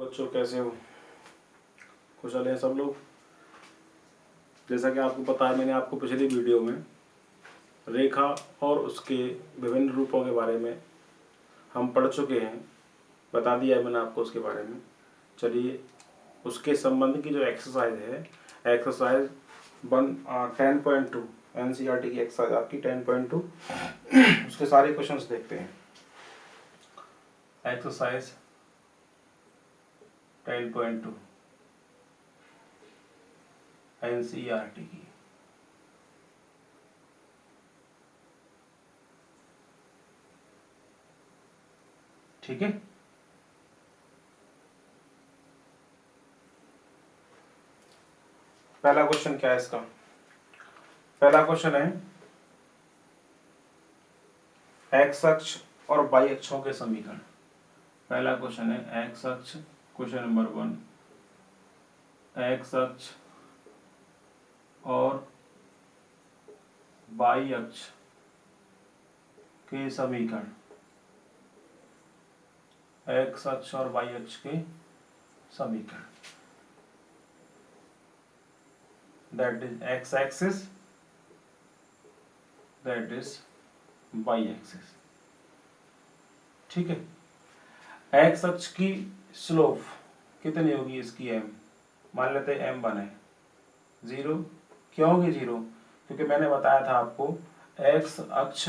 बच्चों, कैसे हो? कुशल हैं सब लोग? जैसा कि आपको पता है, मैंने आपको पिछली वीडियो में रेखा और उसके विभिन्न रूपों के बारे में हम पढ़ चुके हैं, बता दिया है मैंने आपको उसके बारे में। चलिए, उसके संबंध की जो एक्सरसाइज है, एक्सरसाइज 10.2 NCERT की एक्सरसाइज आपकी 10.2, उसके सारे क्वेश्चंस देखते हैं। एक्सरसाइज 10.2 NCERT की। ठीक है, पहला क्वेश्चन क्या है इसका? पहला क्वेश्चन है एक्स अक्ष और वाई अक्षों के समीकरण। पहला क्वेश्चन है एक्स अक्ष, क्वेश्चन नंबर 1, एक्स अक्ष और वाई अक्ष के समीकरण। एक्स अक्ष और वाई अक्ष के समीकरण, that is x axis, that is y axis. ठीक है, एक्स अक्ष की स्लोप कितनी होगी इसकी? m, मान लेते हैं m1 है, 0। क्यों होगी 0? क्योंकि मैंने बताया था आपको एक्स अक्ष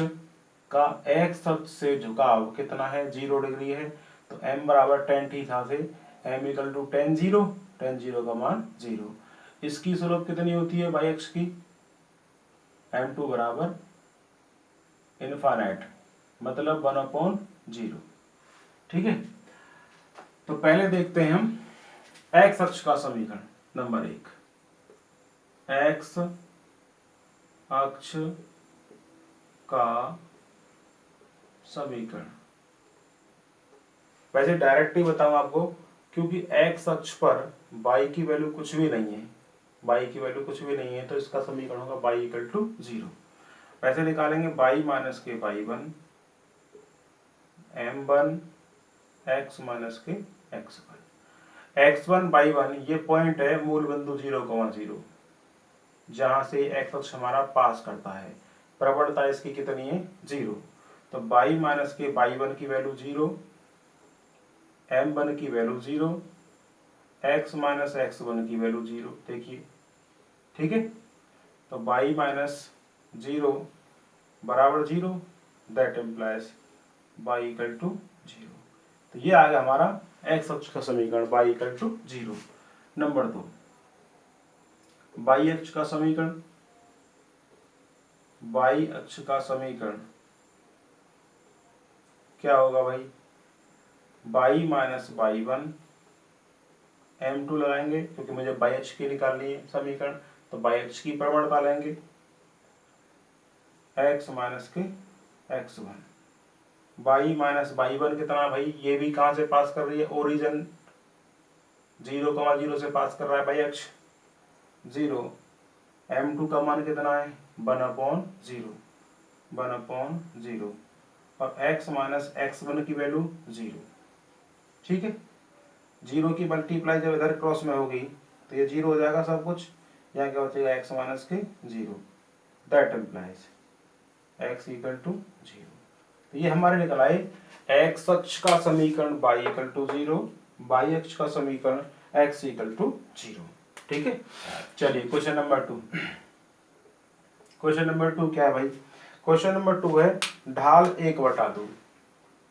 का एक्स अक्ष से झुकाव कितना है? 0 डिग्री है। तो m बराबर tan थीटा से m equal to tan 0, tan 0 का मान 0। इसकी स्लोप कितनी होती है वाई अक्ष की? m2 बराबर इनफाइनाइट, मतलब 1/0। ठीक है, तो पहले देखते हैं हम एक्स अक्ष का समीकरण। नंबर 1, एक्स अक्ष का समीकरण। वैसे डायरेक्ट ही बताऊं आपको, क्योंकि एक्स अक्ष पर y की वैल्यू कुछ भी नहीं है, y की वैल्यू कुछ भी नहीं है, तो इसका समीकरण होगा y इक्वल टू 0। वैसे निकालेंगे y माइनस के y1, m1 x माइनस के x1। x1 y1 ये पॉइंट है मूल बिंदु 0,0, जहां से एक्स अक्ष हमारा पास करता है। प्रवणता इसकी कितनी है? 0। तो y माइनस के y1 की वैल्यू 0, m1 की वैल्यू 0, x माइनस x1 की वैल्यू 0। देखिए, ठीक है, तो y माइनस 0 बराबर 0, that implies y equal to 0। तो ये आ गया हमारा एक्स अक्ष का समीकरण, y equal to 0। Number 2, y अक्ष का समीकरण। वाई अक्ष का समीकरण क्या होगा भाई? y माइनस y1, m2 लगाएंगे क्योंकि मुझे वाई अक्ष की निकालनी है समीकरण, तो वाई अक्ष की प्रवणता लेंगे, x माइनस के x1। y माइनस y1 कितना भाई? ये भी कहां से पास कर रही है? ओरिजिन 0,0 से पास कर रहा है वाई अक्ष, 0। m2 का मान कितना है? 1/0, 1/0। और x माइनस x1 की वैल्यू 0। ठीक है, 0 की मल्टीप्लाई जब इधर क्रॉस में होगी तो ये 0 हो जाएगा सब कुछ। यहाँ क्या हो जाएगा? x माइनस के 0, that implies x equal to 0। तो ये हमारे निकल आए एक्स अक्ष का समीकरण y इक्वल टू 0, वाई अक्ष का समीकरण x इक्वल टू 0। ठीक है, चलिए क्वेश्चन नंबर 2। क्वेश्चन नंबर 2 क्या है भाई? क्वेश्चन नंबर 2 है ढाल 1/2,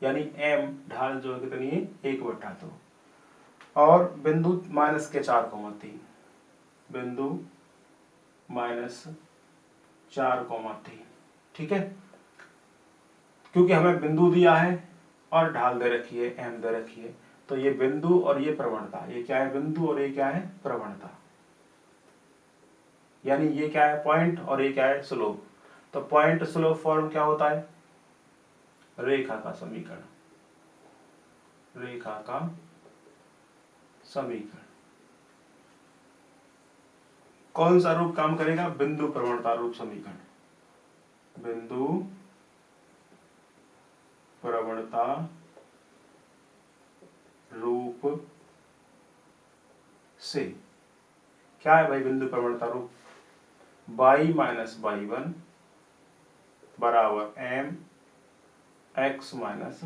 यानी m ढाल जो कितनी है? 1/2, और बिंदु माइनस के 4,3, बिंदु माइनस 4,3। ठीक है, क्योंकि हमें बिंदु दिया है और ढाल दे रखी है, m दे रखी है, तो ये बिंदु और ये प्रवणता, ये क्या है? बिंदु और ये क्या है? प्रवणता। यानी ये क्या है? पॉइंट, और ये क्या है? स्लोप। तो पॉइंट स्लोप फॉर्म क्या होता है? रेखा का समीकरण, रेखा का समीकरण। कौन सा रूप काम करेगा? बिंदु प्रवणता रूप समीकरण, बिंदु प्रवणता रूप से क्या है भाई बिंदु प्रवणता रूप, y माइनस वाई वन बराबर m x minus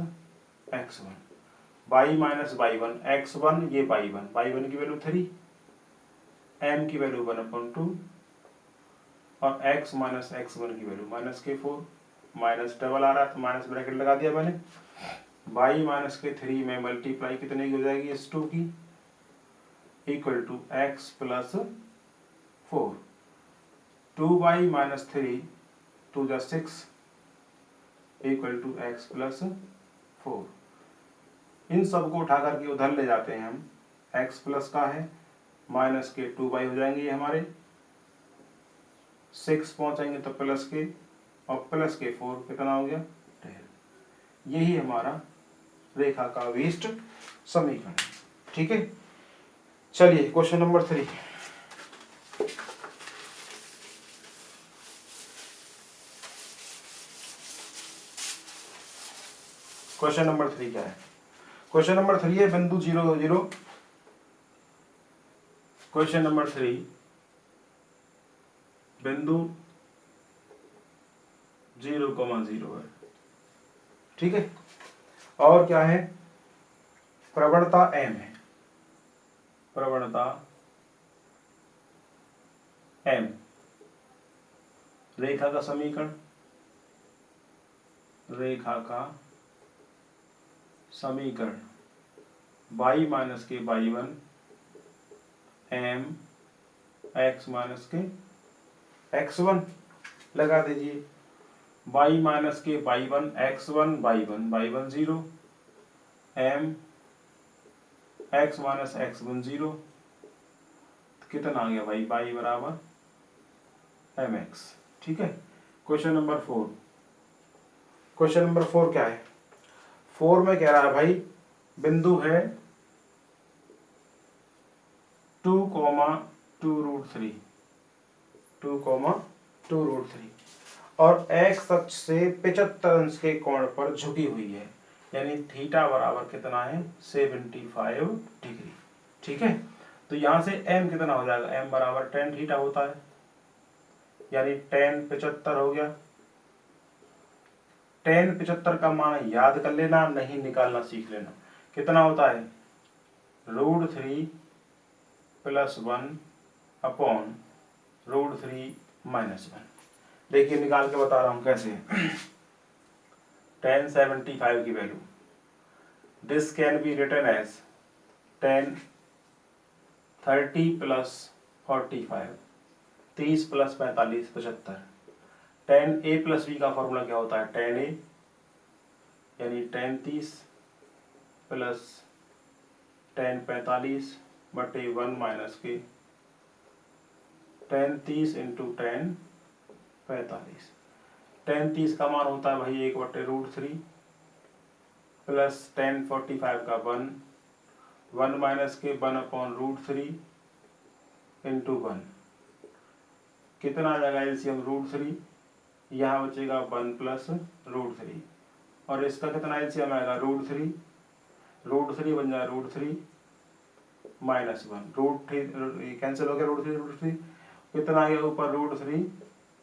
x one, y minus y one x one, ये वाई वन की वैल्यू 3, एम की वैल्यू 1/2 और x माइनस एक्स वन की वैल्यू माइनस के 4, माइनस डबल आ रहा है तो माइनस ब्रैकेट लगा दिया मैंने, y माइनस के 3 में मल्टीप्लाई कितने की हो जाएगी इस 2 की, equal to x plus 4, 2y minus 3 2 जा 6 इक्वल टू x प्लस 4। इन सबको उठा करके उधर ले जाते हैं हम, x प्लस का है माइनस के 2y हो जाएंगे ये हमारे, 6 पहुंचाएंगे तो प्लस के, और प्लस के 4 कितना हो गया 10। यही हमारा रेखा का विशिष्ट समीकरण, ठीक है। चलिए क्वेश्चन नंबर 3, क्वेश्चन नंबर 3 क्या है, क्वेश्चन नंबर 3 है बिंदु 0 0, क्वेश्चन नंबर 3 बिंदु 0,0 है, ठीक है। और क्या है, प्रवणता m है, प्रवणता m, रेखा का समीकरण, रेखा का समीकरण y माइनस के y one m x minus के एक्स वन लगा दीजिए, y माइनस के y one x one y one 0, m x minus x one 0, कितना आ गया भाई y बराबर एम एक्स, ठीक है। क्वेश्चन नंबर 4, क्वेश्चन नंबर 4 क्या है, 4 में कह रहा है भाई बिंदु है 2,2√3, 2,2√3 और x अक्ष से 75 अंश के कोण पर झुकी हुई है, यानी थीटा बराबर कितना है 75 डिग्री, ठीक है। तो यहाँ से m कितना हो जाएगा, m बराबर tan थीटा होता है, यानी tan 75 हो गया। tan 75 का मान याद कर लेना, नहीं निकालना सीख लेना, कितना होता है √3 + 1 अपॉन √3 - 1। देखिए निकाल के बता रहा हूं कैसे। tan 75 की वैल्यू, this can be written as tan 30 + 45, 30 + 45 75। tan a + b का फॉर्मूला क्या होता है, tan a यानी tan 30 + tan 45 बटे 1 माइनस के tan 30 × tan 45। tan 30 का मान होता है भाई 1/√3 प्लस tan 45 का 1 माइनस के 1/√3 × 1, कितना आ जाएगा एलसीएम √3, यहाँ बचेगा 1 + √3 और इसका कितना एलसीएम आएगा √3 बन जाए √3 - 1, √3 कैंसिल हो गया, √3 कितना आ गया ऊपर √3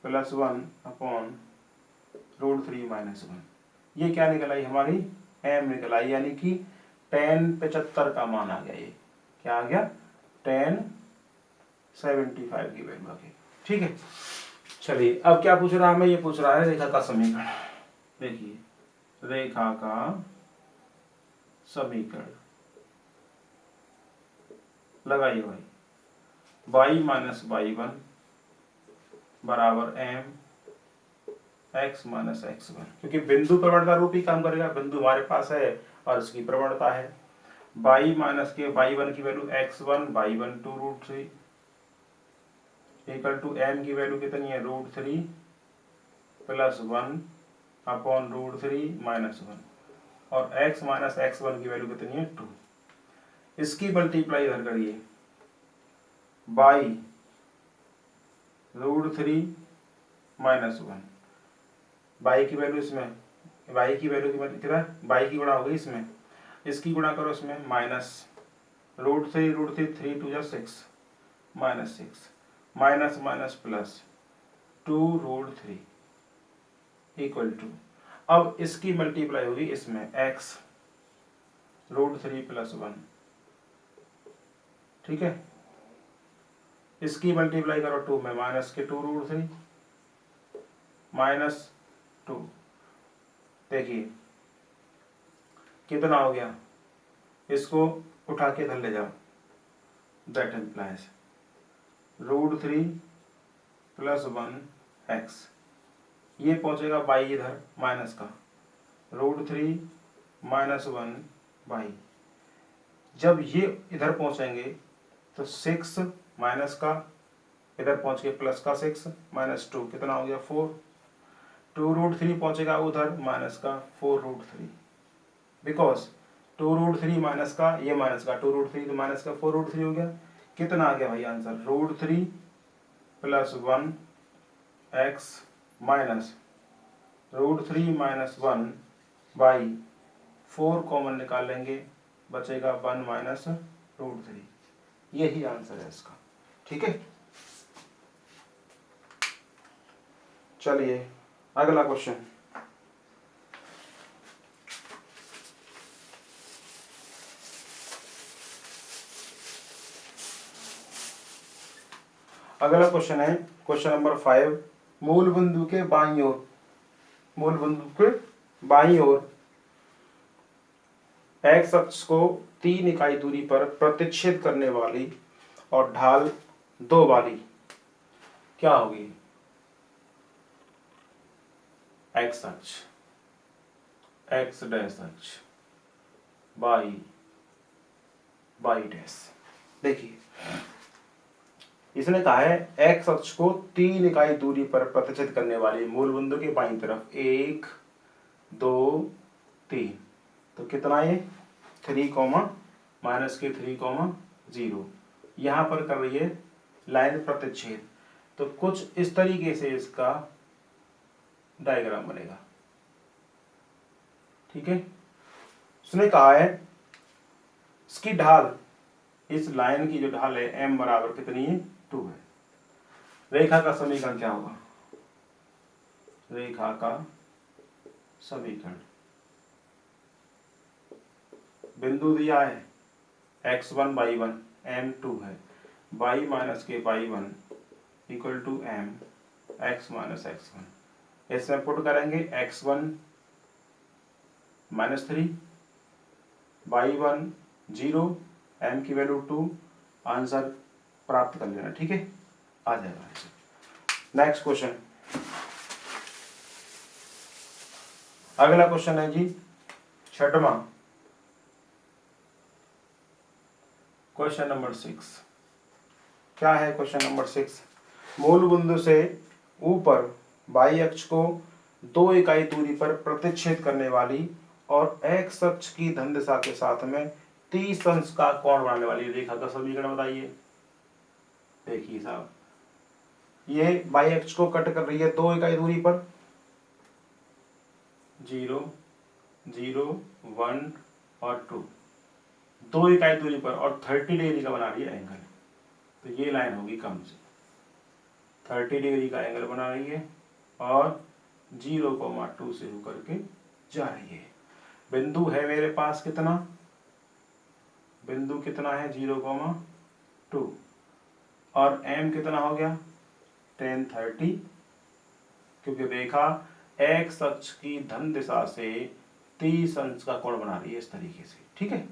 + 1 अपॉन √3 - 1। ये क्या निकल आई हमारी m निकल आई, यानी कि tan 75 का मान आ गया, ये क्या आ गया tan 75 की वैल्यू आ गई, ठीक है। चलिए अब क्या पूछ रहा है हमें, ये पूछ रहा है रेखा का समीकरण। देखिए रेखा का समीकरण लगाइए भाई, y माइनस वाई वन बराबर m x minus x one, क्योंकि बिंदु प्रवणता रूप ही काम करेगा, बिंदु हमारे पास है और इसकी प्रवणता है। y माइनस के वाई वन की value x1 y1 2√3 equal to m की वैल्यू कितनी है √3 + 1 अपॉन √3 - 1 और x माइनस x1 की वैल्यू कितनी है 2। इसकी मल्टीप्लाई इधर करिए, बाई √3 - 1, बाई की वैल्यू इसमें, बाई की वैल्यू कितना, बाई की गुणा हो गई इसमें, इसकी गुणा करो इसमें root three 3 2 6 -6 minus minus plus 2√3 equal to, अब इसकी मल्टीप्लाई होगी इसमें x √3 + 1, ठीक है। इसकी मल्टीप्लाई करो 2 में, माइनस के 2√3 -2, देखिए कितना हो गया, इसको उठा के इधर ले जाओ, दैट इम्प्लाइज √3 + 1x, ये पहुंचेगा बाई इधर माइनस का, √3 - 1 बाई, जब ये इधर पहुंचेंगे तो 6 माइनस का इधर पहुंच के प्लस का 6 -2 कितना हो गया 4, 2√3 पहुंचेगा उधर माइनस का 4√3, बिकॉज 2√3 माइनस का ये माइनस का 2√3 तो माइनस का 4√3 हो गया, कितना आ गया भाई answer, √3 + 1x minus √3 - 1 by 4 common निकालेंगे, बचेगा 1 - √3, यही आंसर है इसका, ठीक है। चलिए अगला क्वेश्चन, अगला क्वेश्चन है क्वेश्चन नंबर 5, मूल बिंदु के बाईं ओर, मूल बिंदु के बाईं ओर एक्स अक्ष को 3 इकाई दूरी पर प्रतिच्छेद करने वाली और ढाल 2 वाली क्या होगी, एक्स अक्ष, एक्स डैश अक्ष, बाई डैश। देखिए इसने कहा है एक्स अक्ष को 3 इकाई दूरी पर प्रतिच्छेद करने वाली मूल बिंदु के बाईं तरफ 1 2 3, तो कितना ये 3 माइनस के 3 0, यहाँ पर कर रही है लाइन प्रतिच्छेद, तो कुछ इस तरीके से इसका डायग्राम बनेगा, ठीक है। उसने कहा है इसकी ढाल, इस लाइन की जो ढाल है m बराबर कितनी है 2 है। रेखा का समीकरण क्या होगा, रेखा का समीकरण, बिंदु दिया है x1 y1 m2 है, y माइनस के y1 equal to m x minus x1, इसमें पुट करेंगे x1 -3 y1 0 m की वैल्यू 2, आंसर प्राप्त कर लेना, ठीक है, आ जाएगा। नेक्स्ट क्वेश्चन, अगला क्वेश्चन है जी 6वां, क्वेश्चन नंबर 6, क्या है क्वेश्चन नंबर 6, मूल बिंदु से ऊपर बाई अक्ष को 2 इकाई दूरी पर प्रतिच्छेद करने वाली और एक्स अक्ष की धन दिशा के साथ में 30 अंश का कोण बनाने वाली रेखा का समीकरण बताइए। देखिए साहब, ये बाई अक्ष को कट कर रही है 2 इकाई दूरी पर, 0 0 1 और 2, 2 इकाई दूरी पर, और 30 डिग्री का बना रही है एंगल, तो ये लाइन होगी कम से 30 डिग्री का एंगल बना रही है और 0,2 से होकर के जा रही है। बिंदु है मेरे पास कितना, बिंदु कितना है 0,2, और m कितना हो गया tan 30, क्योंकि रेखा x अक्ष की धन दिशा से 30 अंश का कोण बना रही है इस तरीके से, ठीक है।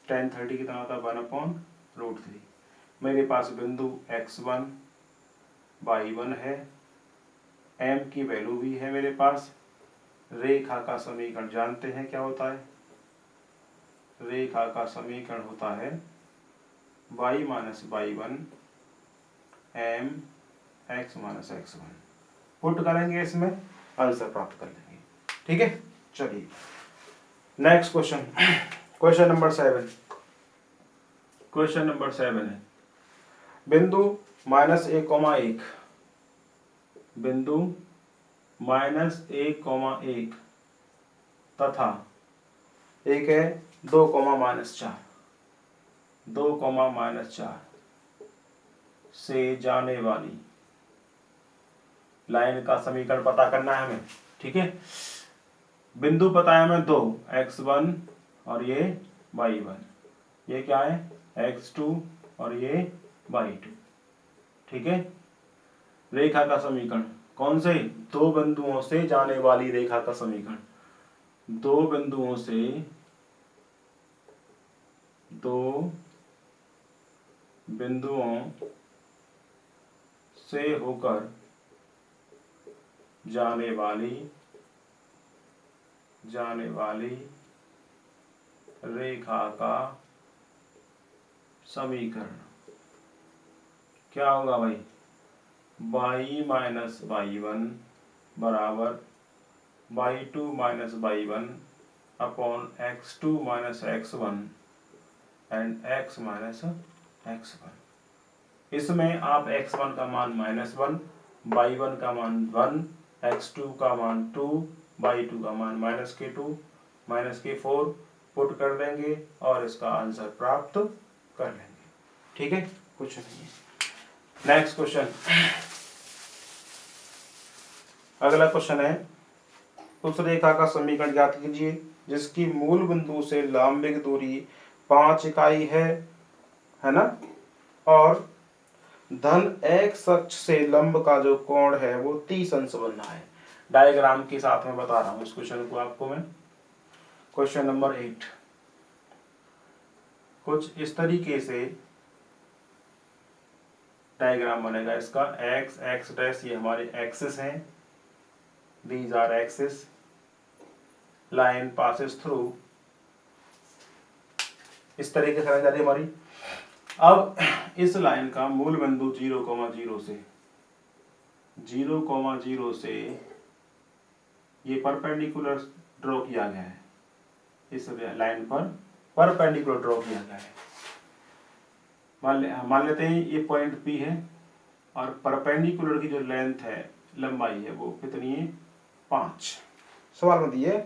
tan 30 कितना होता है 1/√3, मेरे पास बिंदु x1 y1 है, m की वैल्यू भी है मेरे पास, रेखा का समीकरण जानते हैं क्या होता है, रेखा का समीकरण होता है y minus y1 m x minus x1, put करेंगे इसमें, आंसर प्राप्त कर लेंगे, ठीक है। चलिए next question, question number 7, question number 7 है बिंदु -1,1, बिंदु -1,1 तथा एक है 2, -4, 2 कॉमा -4 से जाने वाली लाइन का समीकरण पता करना है हमें। ठीक है, बिंदु पता है हमें 2, x1 और ये y1, ये क्या है x2 और ये y2। ठीक है, रेखा का समीकरण कौन से, दो बिंदुओं से जाने वाली रेखा का समीकरण, दो बिंदुओं से होकर जाने वाली रेखा का समीकरण क्या होगा भाई, y माइनस y1 बराबर y2 minus y1 upon x2 minus x1 and x minus x1। इसमें आप x1 का मान -1, y1 का मान 1, x2 का मान 2, y2 का मान -k2 -k4 पुट कर देंगे और इसका आंसर प्राप्त कर लेंगे। ठीक है, कुछ नहीं है। नेक्स्ट क्वेश्चन, अगला क्वेश्चन है, उस रेखा का समीकरण ज्ञात कीजिए जिसकी मूल बिंदु से लंबिक दूरी 5 इकाई है ना, और धन x अक्ष से लंब का जो कोण है वो 30 अंश बनना है। डायग्राम के साथ में बता रहा हूं इस क्वेश्चन को आपको मैं। क्वेश्चन नंबर 8 कुछ इस तरीके से डायग्राम बनेगा इसका। x डैश ये हमारे एक्सिस हैं, these are axis, line passes through, इस तरीके से जा रही हमारी। अब इस लाइन का मूल बिंदु 0,0 से ये परपेंडिकुलर ड्रॉ किया गया है, इस लाइन पर परपेंडिकुलर ड्रॉ किया गया है। मान लेते हैं ये पॉइंट P है और परपेंडिकुलर की जो लेंथ है, लंबाई है, वो कितनी है 5। सवाल में दिए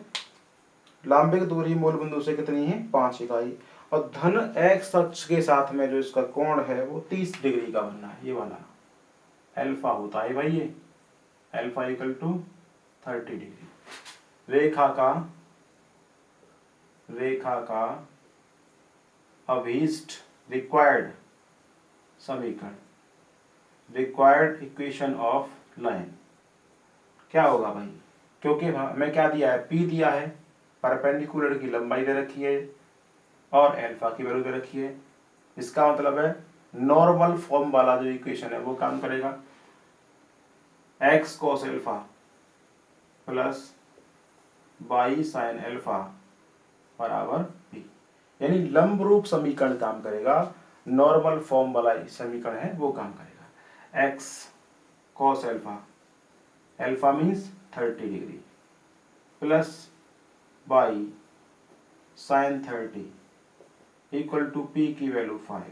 लंबिक दूरी मूल बिंदु से कितनी है 5 इकाई, और धन x अक्ष के साथ में जो इसका कोण है वो 30 डिग्री का बनना है। ये वाला अल्फा होता है भाई, ये अल्फा इक्वल टू 30 डिग्री। रेखा का अभीष्ट रिक्वायर्ड समीकरण, रिक्वायर्ड इक्वेशन ऑफ लाइन क्या होगा भाई, क्योंकि हमें क्या दिया है, P दिया है, परपेंडिकुलर की लंबाई दे रखी है और अल्फा की वैल्यू दे रखी है। इसका मतलब है नॉर्मल फॉर्म वाला जो इक्वेशन है वो काम करेगा, x cos alpha plus y sin alpha बराबर p, यानी लंब रूप समीकरण काम करेगा, नॉर्मल फॉर्म वाला समीकरण है वो काम करेगा। x cos alpha, alpha means 30 degree, plus y sin 30 equal to p की वैल्यू 5।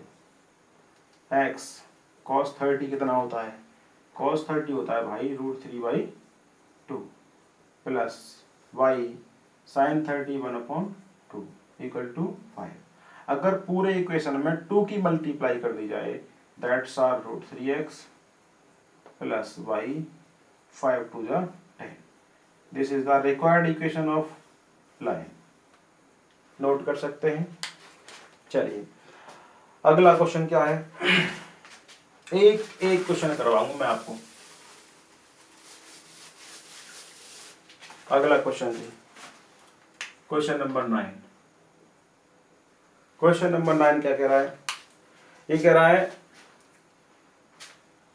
x cos 30 कितना होता है, cos 30 होता है भाई √3/2 plus y sin 30 1/2 equal to 5। अगर पूरे इक्वेशन में 2 की मल्टीप्लाई कर दी जाए, that's are √3x plus y 5 to the 10। This is the required equation of line. Note कर सकते हैं। चलिए अगला क्वेश्चन क्या है, एक क्वेश्चन करवाऊंगा मैं आपको। अगला क्वेश्चन है क्वेश्चन नंबर 9। क्वेश्चन नंबर 9 क्या कह रहा है, ये कह रहा है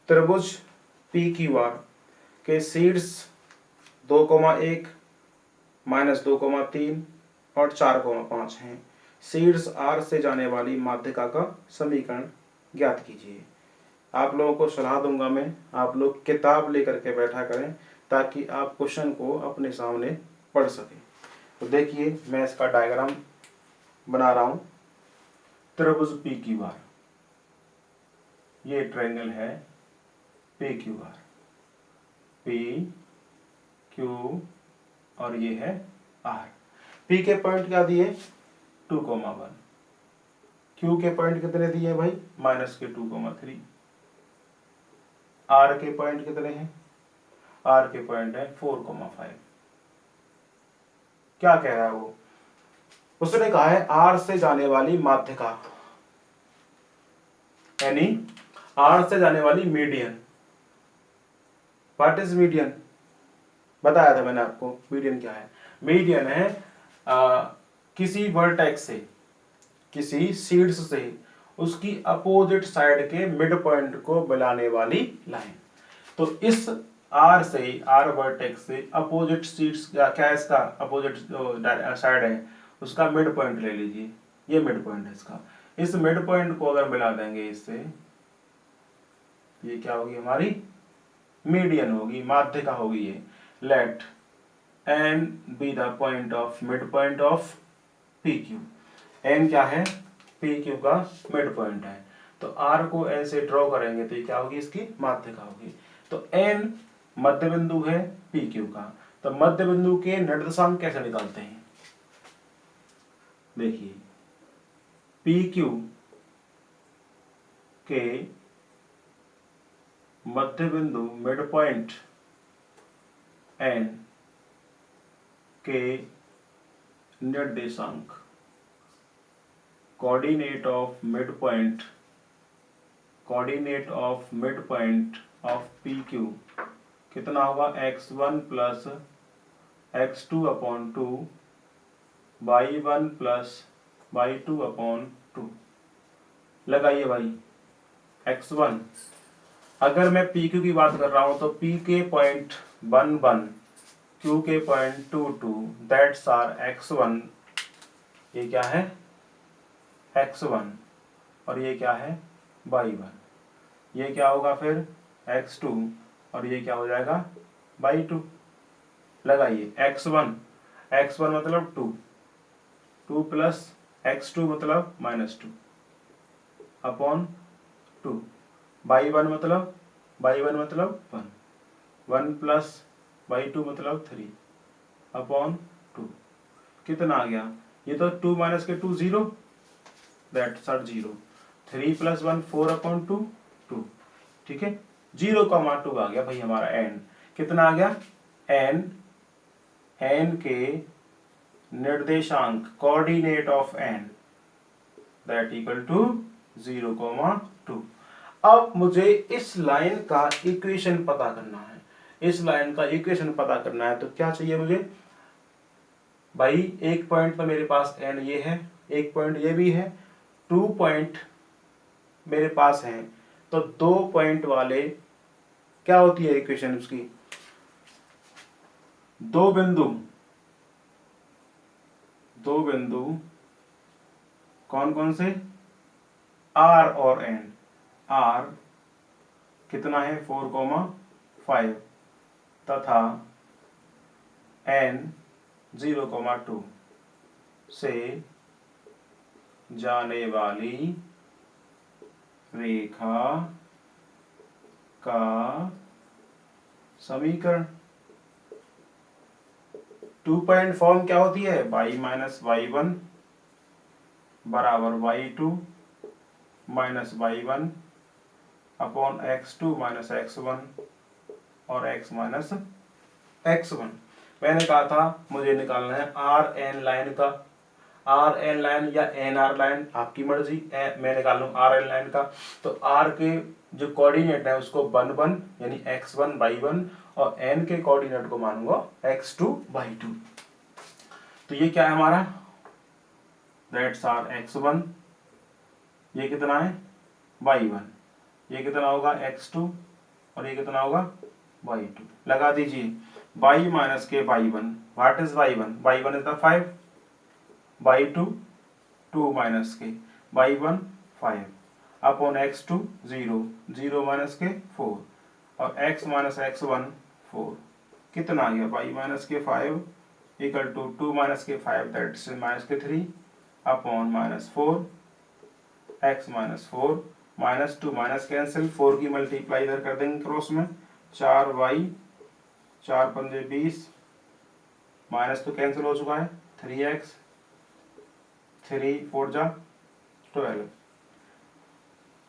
त्रिभुज PQR के शीर्ष 2,1 -2,3 और 4,5 हैं। शीर्ष R से जाने वाली माध्यिका का समीकरण ज्ञात कीजिए। आप लोगों को सलाह दूंगा मैं, आप लोग किताब लेकर के बैठा करें ताकि आप क्वेश्चन को अपने सामने पढ़ सकें। तो देखिए मैं इसका डायग्राम बना रहा हूँ। त्रिभुज PQR, ये ट्रायंगल है PQR, PQ और ये है R। P के पॉइंट क्या दिए 2,1, क्यू के पॉइंट कितने दिए भाई, -2,3। आर के पॉइंट कितने हैं, आर के पॉइंट है 4,5। क्या कह रहा है वो, उसने कहा है आर से जाने वाली माध्यिका, यानी आर से जाने वाली मीडियन। व्हाट इज मीडियन, बताया था मैंने आपको मीडियन क्या है। मीडियन है किसी वर्टेक्स से, किसी शीर्ष से उसकी अपोजिट साइड के मिड पॉइंट को मिलाने वाली लाइन। तो इस आर से, आर वर्टेक्स से अपोजिट शीर्ष क्या है, इसका अपोजिट साइड है उसका मिड पॉइंट ले लीजिए, ये मिड पॉइंट है इसका। इस मिड पॉइंट को अगर मिला देंगे इससे, ये क्या होगी हमारी मीडियन होगी, माध्यिका होगी ये। Let N be the point of mid point of P Q. N क्या है, पी क्यू का मिड पॉइंट है। तो आर को एन से ड्रॉ करेंगे तो ये क्या होगी, इसकी माध्यिका होगी। तो एन मध्य बिंदु है पी क्यू का। तो मध्य बिंदु के निर्देशांक कैसे निकालते हैं, देखिए पी क्यू के मध्य बिंदु मिड पॉइंट एन के निर्देशांक, coordinate of mid point, coordinate of mid point of P Q कितना होगा, x1 plus x2 upon 2, y1 plus y2 upon 2। लगाइए भाई x1, अगर मैं पी क्यू की बात कर रहा हूं तो पी के पॉइंट 1 क्यू के पॉइंट 2 दैट्स आर x1, ये क्या है x1, और ये क्या है y1। ये क्या होगा फिर x2, और ये क्या हो जाएगा y2। लगाइए x1, x1 मतलब 2 प्लस x2 मतलब -2 अपॉन 2, y1 मतलब 1 प्लस y2 मतलब 3 अपॉन 2। कितना आ गया, ये तो 2 माइनस के 2 0, दैट्स आर 0। 3 प्लस 1 4 अपॉन 2 2, ठीक है। 0,2 आ गया भाई हमारा एन। कितना आ गया, एन के निर्देशांक, coordinate of N that equal to 0,2। अब मुझे इस लाइन का इक्वेशन पता करना है, इस लाइन का इक्वेशन पता करना है तो क्या चाहिए मुझे भाई, एक पॉइंट तो मेरे पास एन ये है, एक पॉइंट ये भी है, 2 पॉइंट मेरे पास हैं। तो 2 पॉइंट वाले क्या होती है इक्वेशन उसकी, दो बिंदु कौन कौन से, आर और एन। आर कितना है 4,5 तथा एन 0,2 से जाने वाली रेखा का समीकरण। 2 पॉइंट फॉर्म क्या होती है, y माइनस y1 बराबर y2 minus y1 upon x2 minus x1 और x माइनस x1। मैंने कहा था मुझे निकालना है आर एन लाइन का, आर एन लाइन या एन आर लाइन आपकी मर्जी, मैं निकाल लूँ आर एन लाइन का। तो आर के जो कोऑर्डिनेट है उसको 1 यानी x1 y1 और एन के कोऑर्डिनेट को मानूंगा x2 y2। तो ये क्या है हमारा, दैट्स आर x1, ये कितना है y1, ये कितना होगा x2 और ये कितना होगा y2। लगा दीजिए y माइनस के y1, what is y1, y1 is the 5, y2 2 minus के y1 5 अपॉन x2 0 माइनस के 4 और x माइनस x1 4। कितना आ गया y माइनस के 5 इक्वल टू 2 माइनस के 5 दैट्स माइनस के 3 upon -4 x minus 4 -2 minus cancel, 4 की मल्टीप्लाई इधर कर देंगे क्रॉस में, 4y 4 पंजे 20 माइनस तो कैंसिल हो चुका है, 3x 3 4 जा 12।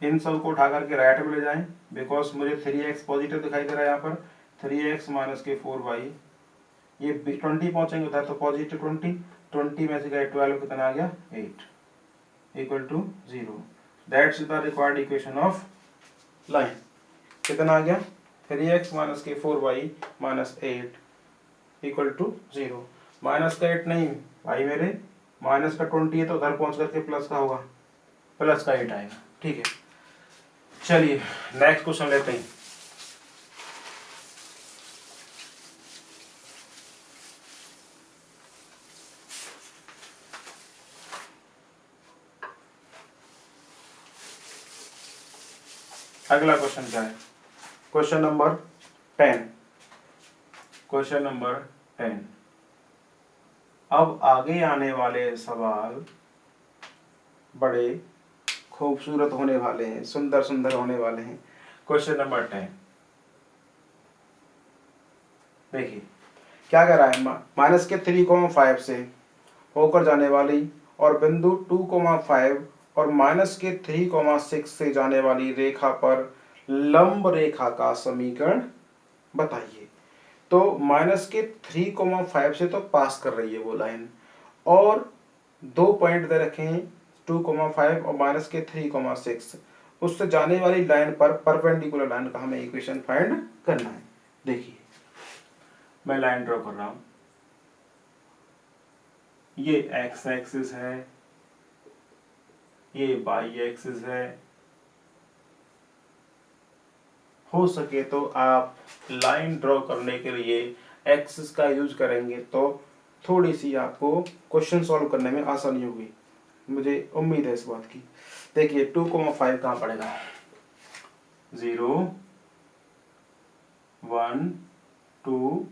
इन सब को उठा करके राइट में ले जाएं, बिकॉज मुझे 3x पॉजिटिव दिखाई दे रहा है यहाँ पर। 3x माइनस के 4y, ये 20 पहुंचेंगे उधर तो पॉजिटिव 20 में से गए 12, कितना आ गया 8 equal to 0। That's the required equation of line. कितना आ गया 3x माइनस के 4y minus 8 equal to 0। Minus का 8 नहीं भाई मेरे, माइनस का 20 है तो उधर पहुंच करके प्लस का होगा, प्लस का 8 आएगा। ठीक है, चलिए नेक्स्ट क्वेश्चन लेते हैं। अगला क्वेश्चन क्या है, क्वेश्चन नंबर 10। Question number 10। अब आगे आने वाले सवाल बड़े खूबसूरत होने वाले हैं, सुंदर सुंदर होने वाले हैं। क्वेश्चन नंबर 10 देखिए क्या कह रहा है, माइनस के 3,5 से होकर जाने वाली और बिंदु 2,5 और माइनस के 3,6 से जाने वाली रेखा पर लंब रेखा का समीकरण बताइए। तो माइनस के 3,5 से तो पास कर रही है वो लाइन, और 2 पॉइंट दे रखे हैं 2,5 और माइनस के 3,6, उससे जाने वाली लाइन पर परपेंडिकुलर लाइन का हमें इक्वेशन फाइंड करना है। देखिए मैं लाइन ड्रॉ कर रहा हूं, ये एक्स एक्सिस है, ये वाई एक्सिस है। हो सके तो आप लाइन ड्रॉ करने के लिए एक्सिस का यूज करेंगे तो थोड़ी सी आपको क्वेश्चन सॉल्व करने में आसानी होगी, मुझे उम्मीद है इस बात की। देखिए 2,5 कहाँ पड़ेगा, 0 1 2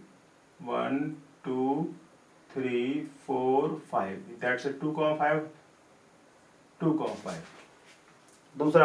1 2 3 4 5, दैट्स 2,5 2,5। दूसरा